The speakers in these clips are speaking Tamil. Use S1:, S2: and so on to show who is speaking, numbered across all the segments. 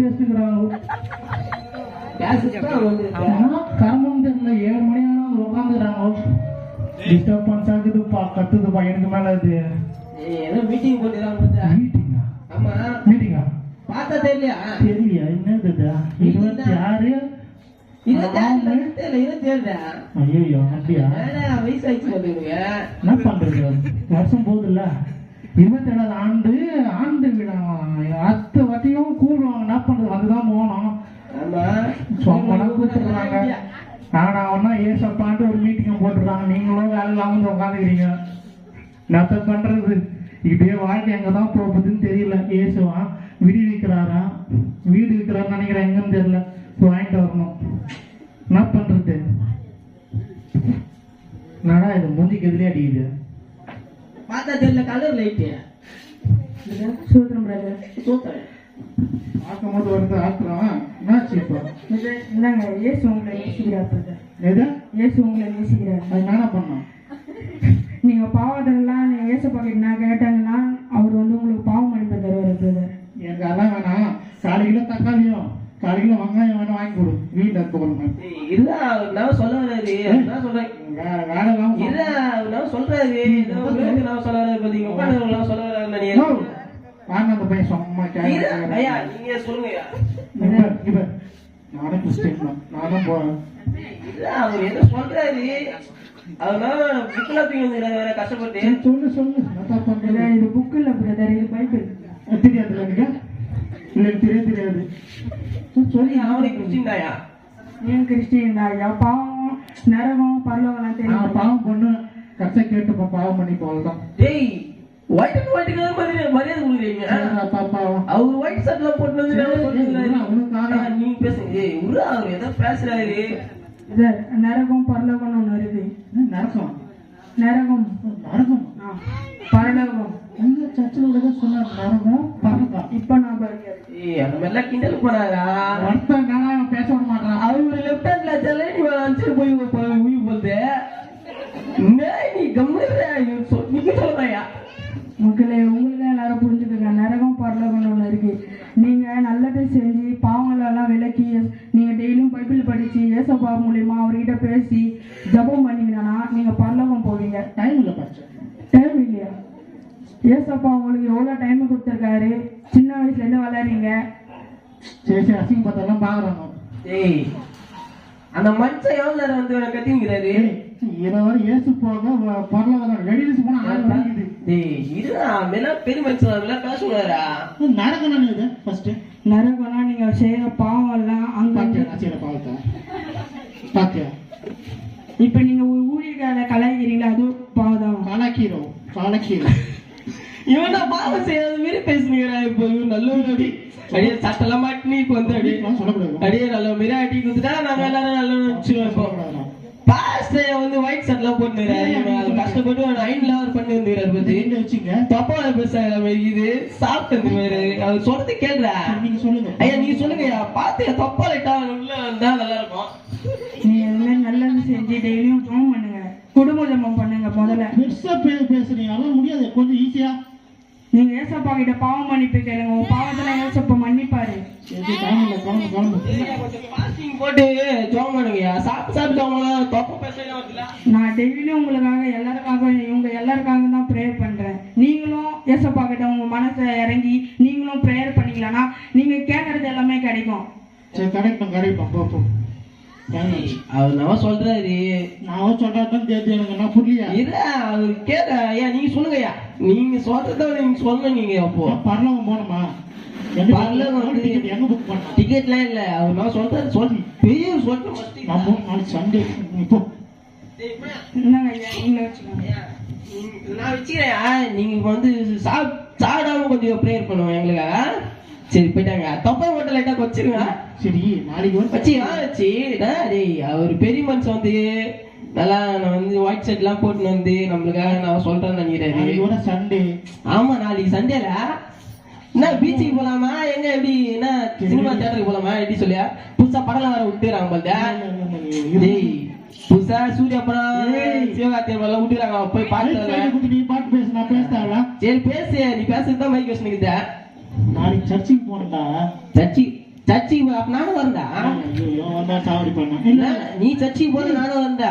S1: பேசிக்கிறாங்க. கர்மம் தெரியல, 7 மணி ஆனாலும் உட்காந்துக்கிறாங்க. டிஸ்டர்பன்ஸ் ஆகுதுப்பா, கத்துதுப்பா எனக்கு மேல. இது
S2: ஏதோ மீட்டிங் போட்டுறாங்க.
S1: மீட்டிங்கா?
S2: ஆமா
S1: மீட்டிங்கா?
S2: பார்த்தா தெரியலையா?
S1: தெரியலையா? என்னது 26
S2: 27
S1: ஐயோ அப்படியா?
S2: வயசாச்சு போட்டுருங்க.
S1: என்ன பண்றது, வருஷம் போகுதுல்ல. 27 ஆண்டு விழா அடுத்த வாட்டியும் கூடுவாங்க. என்ன பண்றது, அதுதான் போகணும். சொன்னா கூப்பிட்டுறாங்க. ஆனா ஒன்னா ஏசப்பான்ட்டு ஒரு மீட்டிங் போட்டுருக்காங்க. நீங்களும் வேலை இல்லாம வந்து உட்காந்துக்கிறீங்க. என்னத்த பண்றது, இப்படியே வாழ்க்கை எங்கதான் போகுதுன்னு தெரியல. ஏசுவா வீடு விற்கிறாரா, வீடு விற்கிறான்னு நினைக்கிறேன், எங்கன்னு தெரியல. வாங்கிட்டு வரணும். என்ன பண்றது, நடா இது மூஞ்சிக்கு எதிரே அடிக்குது.
S2: பார்த்தா தெரியல, கலர் லைட்டு
S3: சூத்திரம் பிரதர்.
S2: சூத்திரம்
S1: பார்க்கும்போது வருது ஆக்குறோம். என்னாச்சு இப்போ?
S3: இந்தாங்க, இயேசு உங்களை நேசிக்கிறார் பிரதர்.
S1: எது?
S3: இயேசு உங்களை நேசிக்கிறார்.
S1: அது என்ன பண்ணோம்?
S3: நீங்க பாவத்தெல்லாம் நீங்க இயேசப்பா கிட்ட கேட்டாங்கன்னா அவர் வந்து உங்களுக்கு பாவம் மன்னிப்பு தருவார் பிரதர்.
S1: எனக்கு அதான் வேணாம். 4 கிலோ தக்காளியும் 4 கிலோ வெங்காயம் வேணும், வாங்கி கொடு. வீட்டில் இருக்க போறோம்.
S2: இல்ல நான் சொல்ல வராது. என்ன சொல்றேன்,
S1: வேலை இல்லாம
S2: இல்ல நான் சொல்றாரு. நான் சொல்ல வராது. பாத்தீங்க உட்காந்து சொல்ல வராது.
S1: வாங்க அந்த பையன் சும்மா
S2: ஐயா நீங்க சொல்லுங்க.
S1: நானும் கிறிஸ்டின் தான், நானும் போறேன்.
S2: இல்ல அவர் என்ன சொல்றாரு, அதனால புக்ல தூக்கி வேற கஷ்டப்பட்டு.
S1: சொல்லு நான் பண்றேன்.
S3: இது புக் இல்ல பிரதர், இது பைபிள்.
S1: தெரியாது எனக்கு, இல்லை தெரியாது.
S2: சொல்லி அவனுக்கு கிறிஸ்டின்தாயா?
S3: ஏன் கிறிஸ்டின் ஐயா? பாவம் நரகம் பரலோகம் தெரியும்.
S1: பாவம் பொண்ணு கஷ்ட கேட்டு பாவம் பண்ணி போகலாம்.
S2: டேய் ஒயிட் மரியாதை கொடுக்குறீங்க. அவர் ஒயிட் ஷர்ட்ல போட்டு நீங்க பேசுங்க. அவர் ஏதோ பேசுறாரு.
S3: நரகம் பரலோகம் ஒண்ணு இருக்கு.
S1: நரகம்
S3: நரகம் பரலோகம்
S1: எங்க சர்ச்சில் சொன்னார். நரகம் பரலோகம்.
S3: இப்ப நான்
S2: அந்த மாதிரிலாம் கிண்டல் போனாரா?
S1: பேச விட மாட்டான்.
S2: அவரு லெப்ட் ஹேண்ட்ல செல்ல நீ அடிச்சுட்டு போய் உயிர் போகுது. நீ கம்முறா, நீங்க சொல்றாயா?
S3: மக்களே, உங்களுக்கு எல்லாரும் புரிஞ்சுக்கோங்க, நரகம் பரலோகம் ஒண்ணு இருக்கு. நீங்க நல்லதை செஞ்சு பாவங்களெல்லாம் விலக்கி நீங்க டெய்லியும் பைபிள் படிச்சு ஏசப்பா மூலியமா அவர்கிட்ட பேசி ஜபம் பண்ணீங்கன்னா நீங்க பரலோகம் போவீங்க.
S1: டைம் இல்லையா?
S3: ஏசப்பா உங்களுக்கு எவ்வளவு டைம் கொடுத்துருக்காரு. சின்ன வயசுல இருந்து வளர்றீங்க.
S1: சரி அசிங்க பார்த்தெல்லாம் பாக்குறாங்க.
S2: ஏய் அந்த மனுஷன் எவ்வளவு நேரம் வந்து கத்திங்கிறாரு.
S1: ஏசு போக பரலோகம் வெளியில போனா
S2: பெரிய மனுஷன் பேசுவாரா?
S1: நரகம் இது ஃபர்ஸ்ட்.
S3: நரகம்னா நீங்க செய்யற பாவம் எல்லாம் அங்க
S1: பாத்தியா.
S3: இப்ப நீங்க ஒரு ஊழியர்கால கலாய்க்கிறீங்களா, அது பாவம்.
S1: கலாக்கீரோ
S2: இவன் பாவம் செய்யாத மாரி பேசுனீங்களா? இப்போ நல்ல அடியே சட்டெல்லாம் மாட்டினி இப்ப வந்து அடியே நல்ல மாரி அடி கொடுத்துட்டா நாங்க எல்லாரும் நல்ல பாஸ்டர் வந்து ஒயிட் ஷர்ட் எல்லாம் போட்டுறாரு. கஷ்டப்பட்டு நைன்ல அவர் பண்ணி வந்துறாரு. பத்தி வச்சுங்க தப்பா பேசுற மாதிரி இது சாப்பிட்டது மாதிரி. அவர் சொல்றது கேள்றா. நீங்க சொல்லுங்க ஐயா, நீங்க சொல்லுங்க ஐயா. பாத்து தப்பா லைட்டா உள்ள வந்தா நல்லா இருக்கும்.
S3: நீ எல்லாம் நல்லது செஞ்சு டெய்லியும் ஜெபம் பண்ணுங்க, குடும்ப ஜெபம் பண்ணுங்க. முதல்ல
S1: பேசுறீங்க, அதெல்லாம் முடியாது. கொஞ்சம் ஈஸியா
S3: நீங்க ஏசப்பா கிட்ட பாவம் மன்னிப்பு கேளுங்க. உங்க பாவத்தெல்லாம் ஏசப்பா மன்னிப்பாரு.
S2: போட்டு ஜெபம் பண்ணுங்கய்யா. சாப்பிட்டு தப்பா பேசுறீங்க.
S3: நான் டெய்லியும் உங்களுக்காக எல்லாருக்காக இவங்க எல்லாருக்காக தான் ப்ரேயர் பண்றேன். நீங்களும் ஏசப்பா கிட்ட உங்க மனசை இறங்கி நீங்களும் ப்ரேயர் பண்ணீங்களா நீங்க கேட்கறது எல்லாமே கிடைக்கும்.
S1: கிடைக்கும்.
S2: அவர் நான் சொல்றாரு.
S1: நான் சொல்றதுதான் தெரிஞ்சு எனக்கு என்ன புரியல.
S2: இல்ல அவர் கேட்க ஐயா நீங்க சொல்லுங்கய்யா. நீங்க சொல்றத நீங்க சொல்லணும். நீங்க அப்போ
S1: பரலோகம் போகணுமா? எங்க புக் பண்ண
S2: டிக்கெட்லாம் இல்ல. அவர் நான் சொல்றது சொல்லி பெரிய சொல்லிட்டு
S1: நாளைக்கு சண்டே. இப்போ
S3: என்னங்க ஐயா நீங்க வச்சுக்கோங்க.
S2: நான் வச்சுக்கிறேன். நீங்க வந்து சாப்பிடாம கொஞ்சம் ப்ரேயர் பண்ணுவோம் எங்களுக்காக. சரி போயிட்டாங்க. தப்பா மட்டும் லைட்டா வச்சிருங்க.
S1: சரி நாளைக்கு
S2: வச்சு அவர் பெரிய மனுஷன் வந்து நல்லா வந்து ஒயிட் ஷர்ட் எல்லாம் போட்டு வந்து நம்மளுக்காக நான் சொல்றேன்னு நினைக்கிறேன்.
S1: சண்டே. ஆமா
S2: நாளைக்கு சண்டேல என்ன பீச்சுக்கு போலாமா, எங்க எப்படி என்ன சினிமா தியேட்டருக்கு போலாமா எப்படி சொல்லியா? புதுசா படம் வர விட்டுறாங்க போல. புதுசா சூர்யா படம் சிவகார்த்திகேயன் எல்லாம் விட்டுறாங்க. போய் பாட்டு
S1: நீ பாட்டு பேச நான் பேசுறா.
S2: சரி பேசு. நீ பேசுறதுதான் மைக் வச்சுக்கிட்ட.
S1: நாளைக்கு சர்ச்சுக்கு போனடா.
S2: சர்ச்சு சர்ச்சுக்கு அப்ப நானும் வந்தா
S1: ஐயோ வந்தா சாவடி பண்ண இல்ல
S2: நீ சர்ச்சுக்கு போது நானும் வந்தா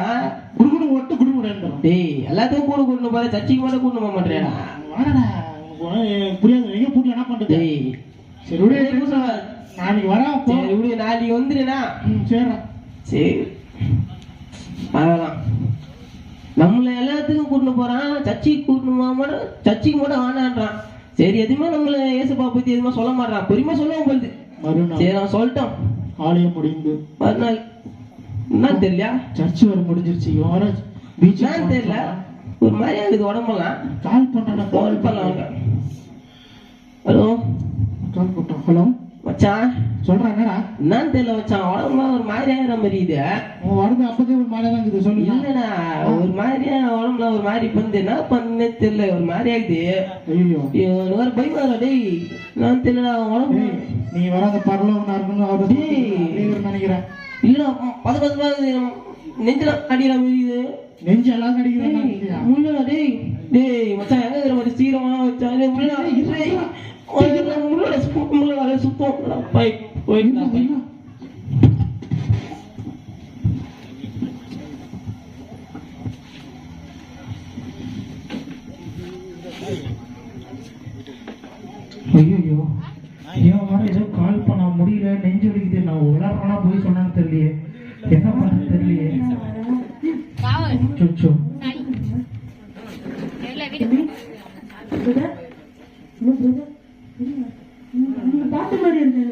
S1: குடுகுடு ஒட்டு குடுகுடு
S2: டேய் எல்லாத்தையும் கூட கூட்டணும் போற சர்ச்சுக்கு மட்டும் கூட்டணும் போக மாட்டேடா
S1: வாடா புரியாது எங்க பூட்ல என்ன பண்றது
S2: டேய்
S1: சரி விடு நாளைக்கு வரா போ
S2: சரி விடு நாளைக்கு வந்துடுனா
S1: சரிடா
S2: சரி வரலாம் நம்மள எல்லாத்துக்கும் கூட்டணும் போறான் சர்ச்சுக்கு கூட்டணுமா மட்டும் சர்ச்சுக்கு மட்டும் வானான்றான் சரி எதுவுமே நம்மள ஏசப்பா பத்தி எதுவுமே சொல்ல மாட்டான் பொறுமையா சொல்லுவோம் போகுது சரி நான் சொல்லிட்டோம்
S1: ஆலயம் முடிந்து
S2: மறுநாள் என்ன தெரியல
S1: சர்ச் வர முடிஞ்சிருச்சு வர பீச்
S2: தெரியல ஒரு மாதிரி ஆகுது உடம்பெல்லாம்
S1: கால் பண்ணா
S2: கால் பண்ணலாம் ஹலோ
S1: கால் போட்டோம் ஹலோ
S2: மச்சான்
S1: சொல்றாங்கடா
S2: என்னன்னு தெரியல மச்சான் உடம்புலாம் ஒரு மாதிரி ஆகிற மாதிரி இது
S1: உன் உடம்பு அப்பதே ஒரு மாதிரி தான் இருக்குது சொல்லு
S2: இல்லடா ஒரு மாதிரியா உடம்புல ஒரு மாதிரி பண்ணு என்ன பண்ணே தெரியல ஒரு மாதிரி ஆகுது
S1: ஐயோ
S2: வேற பயமா டேய் நான் தெரியல உடம்பு
S1: நீ வராத பரலவனா இருக்கணும் அவரு நினைக்கிறேன்
S2: இல்ல பது நெஞ்சில அடிக்கிற மாதிரி இது
S1: நெஞ்சு எல்லாம் அடிக்கிறேன்
S2: முள்ளடா டேய் டேய் மச்சான் எங்க இருக்கிற மாதிரி சீரமா வச்சா முள்ளோட சுத்தம் போயிட்டு
S1: ஐயோ ஏன் வர ஏதோ கால் பண்ண முடியல நெஞ்சு வலிக்குது நான் உலகனா போய் சொன்னான்னு தெரியலையே என்ன பண்ண தெரியலையே சொச்சோ
S3: பாட்டு மாதிரி இருந்தேன்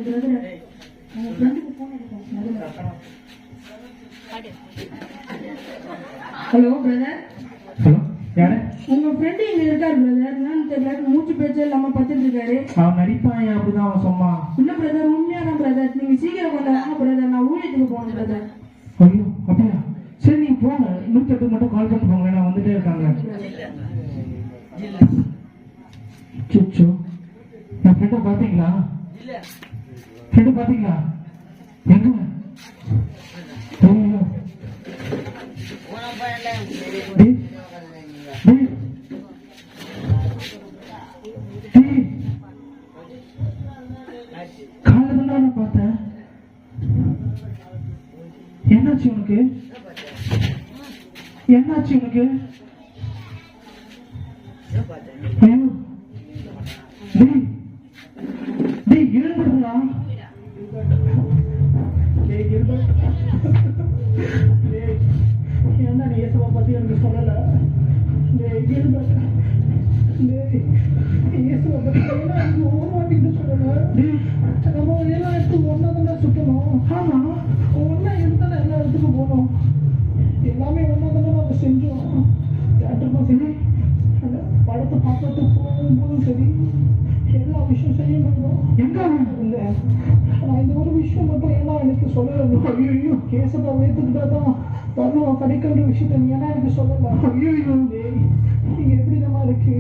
S3: ஹலோ பிரதர்
S1: ஹலோ யாரு
S3: உங்க ஃப்ரெண்டு இங்க இருக்காரு பிரதர் என்னன்னு தெரியல மூச்சு பேச்சு இல்லாம பத்துட்டு இருக்காரு
S1: அவன் நடிப்பான் அப்படிதான் அவன் சொன்னான்
S3: இல்ல பிரதர் உண்மையான பிரதர் நீங்க சீக்கிரம் கொஞ்சம் வாங்க பிரதர் நான் ஊழியத்துக்கு போகணும் பிரதர்
S1: ஐயோ அப்படியா சரி நீங்க போங்க 108 மட்டும் கால் பண்ணிட்டு போங்க நான் வந்துட்டே இருக்காங்க சுச்சோ நான் ஃப்ரெண்டை பாத்தீங்களா ஃப்ரெண்டு பாத்தீங்களா எங்க ஐயோ டேய் டேய் டேய் காலைல தான் நான் பார்த்தேன் என்னாச்சு உனக்கு என்னாச்சு உனக்கு ஐயோ டேய் டேய் எழுந்துடா என்ன நீ இயேசுவை பத்தி எனக்கு சொல்லல இயேசுவை பத்தி எனக்கு ஒரு வாட்டிட்டு சொல்லல நம்ம எல்லாம் எடுத்து ஒன்னா தானே சுற்றணும் ஆமா ஒன்னா எடுத்தானே எல்லா இடத்துக்கும் போகணும் எல்லாமே ஒன்னா தானே நம்ம செஞ்சோம் தேட்டருக்கும் சரி படத்தை பார்க்கறதுக்கு போகும்போதும் சரி எல்லா விஷயம் செய்யணும் எங்க இல்லை நான் இந்த ஒரு விஷயம் மட்டும் ஏன்னா எனக்கு சொல்லலை ஐயோ கேசப்பா வேத்துக்கிட்டா தான் வரணும் கிடைக்கின்ற விஷயத்த நீ ஏன்னா எனக்கு சொல்லலை ஐயோ நீங்க எப்படிதான் இருக்கு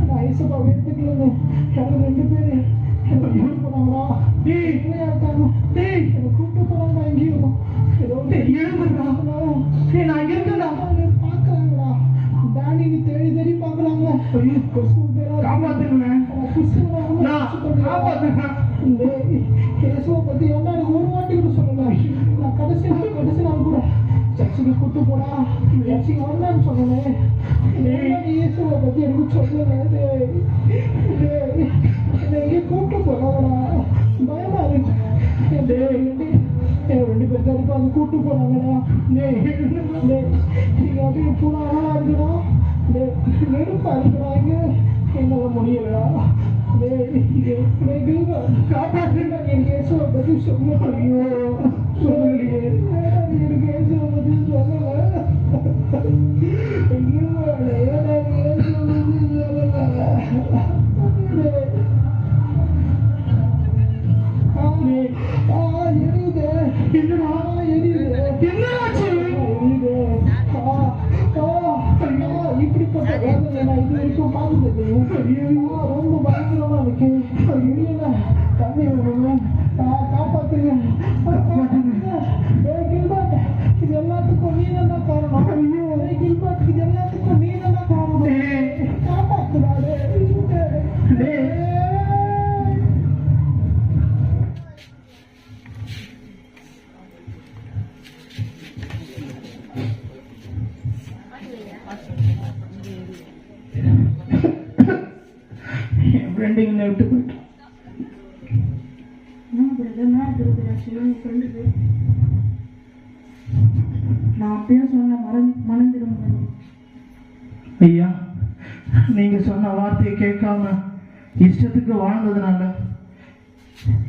S1: நான் ஏசப்பா வேத்துக்கலன்னு யாரும் 2 பேரு எனக்கு கூப்பிட்டு போனாங்களா இல்லையா இருக்காங்க என்னை கூப்பிட்டு போனாங்களா எங்கேயும் ஏதோ நான் இருக்கேன்டா பார்க்கறாங்களா தானின்னு தேடி தேடி பார்க்கறாங்க ஐயோ காப்பாத்துருவேன் கேசுவை பத்தி என்ன எனக்கு ஒரு வாட்டி கூட சொல்லல நான் கடைசி நாள் கூட சர்ச்சுக்கு கூட்டு போனா சர்ச்சுக்கு வந்தான்னு சொன்னேன் இயேசுவை பத்தி எனக்கு சொல்லல என்னை எங்கே கூட்டு போனாங்கடா பயமா இருக்கு 2 பேர் கண்டிப்பா வந்து கூட்டு போனாங்கடா நீங்க அப்படியே போனா இருக்குடா நெருப்பா இருக்கிறாங்க என்னால முடியலடா காப்பாற்றுடா எனக்கு இயேசுவை பத்தி சொல்ல சொல்லலையே எனக்கு இயேசுவை பத்தி சொல்லல இப்படிப்பட்ட வேதனை நான் இது வரைக்கும் பார்த்தது ரொம்ப பயங்கரமா இருக்கு தண்ணி காப்பாத்துங்க இது எல்லாத்துக்கும் நீ தான் காரணம் இது எல்லாத்துக்கும் நீ தான் காரணம் காப்பாத்துறாரு ஃப்ரெண்டு என்னை விட்டு போயிட்டான்.
S3: நான் அப்பயே சொன்ன மனம் திரும்ப.
S1: ஐயா, நீங்க சொன்ன வார்த்தையை கேட்காம இஷ்டத்துக்கு வாழ்ந்ததுனால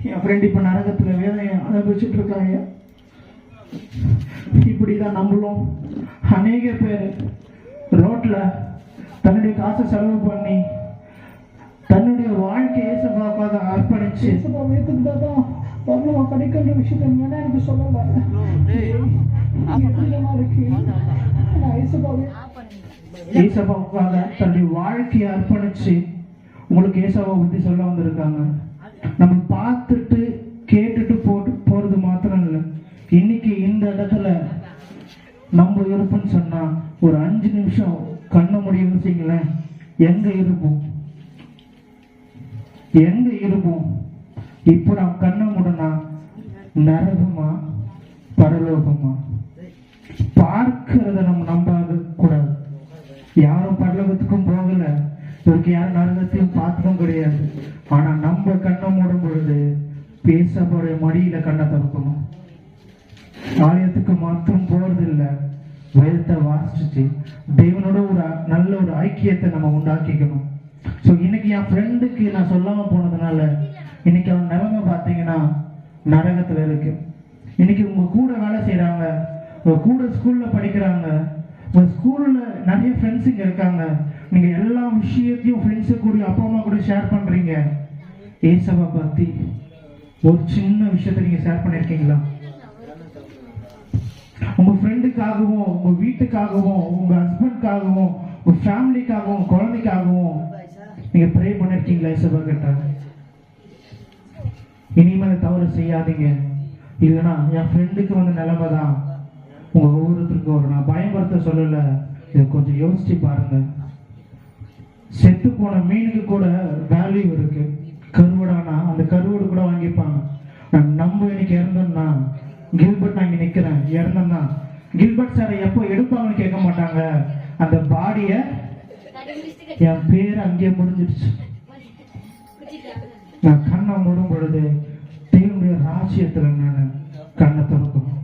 S1: என் ஃப்ரெண்ட் இப்ப நரகத்துல வேதனையை அனுபவிச்சுட்டு இருக்காங்க. இப்படிதான் நம்மளும் அநேக பேர் ரோட்ல தன்னுடைய காசை செலவு பண்ணி தன்னுடைய வாழ்க்கையை இயேசுவுக்காக அர்ப்பணிச்சு ஏத்துக்கிட்டாதான் பரலோகம் கிடைக்கின்ற விஷயத்தை ஏன்னா எனக்கு சொல்லல இருக்கு. ஏசப்பாவுக்காக தன்னுடைய வாழ்க்கையை அர்ப்பணிச்சு உங்களுக்கு ஏசப்பா பத்தி சொல்ல வந்திருக்காங்க. நம்ம பார்த்துட்டு கேட்டுட்டு போறது மாத்திரம் இல்லை, இன்னைக்கு இந்த இடத்துல நம்ம இருப்போம்னு சொன்னா ஒரு 5 நிமிஷம் கண்ண முடிய யோசிங்களேன், எங்க இருப்போம்? இப்போ நான் கண்ண முடனா நரகமா பரலோகமா? பார்க்கிறத நம்ம நம்பாத கூடாது. யாரும் பரலோகத்துக்கும் போகல, இவருக்கு யாரும் நரகத்தையும் பார்த்ததும் கிடையாது. ஆனா நம்ம கண்ணை மூடும் பொழுது பேசப்போடைய மடியில கண்ணை திறக்கணும். ஆலயத்துக்கு மாத்திரம் போறது இல்லை, வேதத்தை வாசிச்சுட்டு தேவனோட ஒரு நல்ல ஒரு ஐக்கியத்தை நம்ம உண்டாக்கிக்கணும். ஸோ இன்னைக்கு என் ஃப்ரெண்டுக்கு நான் சொல்லாம போனதுனால இன்னைக்கு அவன் நிலைமை பார்த்தீங்கன்னா நரகத்துல இருக்கு. இன்னைக்கு உங்க கூட வேலை செய்யறாங்க, உங்க கூட ஸ்கூல்ல படிக்கிறாங்க, உங்க ஸ்கூல்ல நிறைய ஃப்ரெண்ட்ஸுங்க இருக்காங்க. நீங்க எல்லா விஷயத்தையும் ஃப்ரெண்ட்ஸு கூட அப்பா அம்மா கூட ஷேர் பண்றீங்க. ஏசப்பா பத்தி ஒரு சின்ன விஷயத்த நீங்க ஷேர் பண்ணிருக்கீங்களா? உங்க ஃப்ரெண்டுக்காகவும் உங்க வீட்டுக்காகவும் உங்க ஹஸ்பண்ட்காகவும் உங்க ஃபேமிலிக்காகவும் குழந்தைக்காகவும் நீங்க ப்ரே பண்ணிருக்கீங்களா? ஏசப்பா கிட்ட இனிமேல் தவறு செய்யாதீங்க, இல்லைன்னா என் ஃப்ரெண்டுக்கு வந்து நிலைமை தான் உங்க ஒவ்வொருத்தருக்கும் வரும். நான் பயன்படுத்த சொல்லல, இதை கொஞ்சம் யோசிச்சு பாருங்க. செத்து போன மீனுக்கு கூட வேல்யூ இருக்கு. கருவடானா அந்த கருவடு கூட வாங்கிப்பாங்க. நம்ம இன்னைக்கு இறந்தோம்னா கில்பர்ட் நான் இங்க நிக்கிறேன், இறந்தோம்னா கில்பர்ட் சாரை எப்போ எடுப்பாங்கன்னு கேட்க மாட்டாங்க. அந்த பாடிய என் பேர் அங்கேயே முடிஞ்சிடுச்சு. நான் கண்ணை மூடும் பொழுது தேவனுடைய ராஜ்யத்துல நான் கண்ணை திறக்கணும்.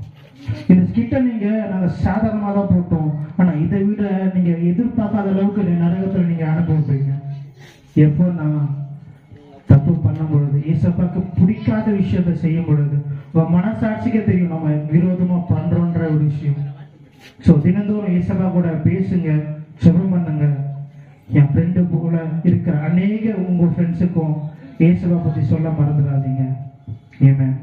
S1: இந்த ஸ்கிட்ட நாங்க சாதாரணமா தான் போட்டோம், ஆனா இதை விட நீங்க எதிர்பார்க்காத அளவுக்கு நரகத்துல நீங்க அனுபவிப்பீங்க. எப்போ நான் தப்பு பண்ணும் பொழுது, ஏசப்பாக்கு பிடிக்காத விஷயத்த செய்யும் பொழுது, உங்க மனசாட்சிக்கே தெரியும் நம்ம விரோதமா பண்றோன்ற ஒரு விஷயம். ஸோ தினந்தோறும் ஏசப்பா கூட பேசுங்க, ஜெபம் பண்ணுங்க. என் ஃப்ரெண்டு போல இருக்கிற அநேக உங்க ஃப்ரெண்ட்ஸுக்கும் ஏசப்பா பத்தி சொல்ல மறந்துடாதீங்க. ஏன்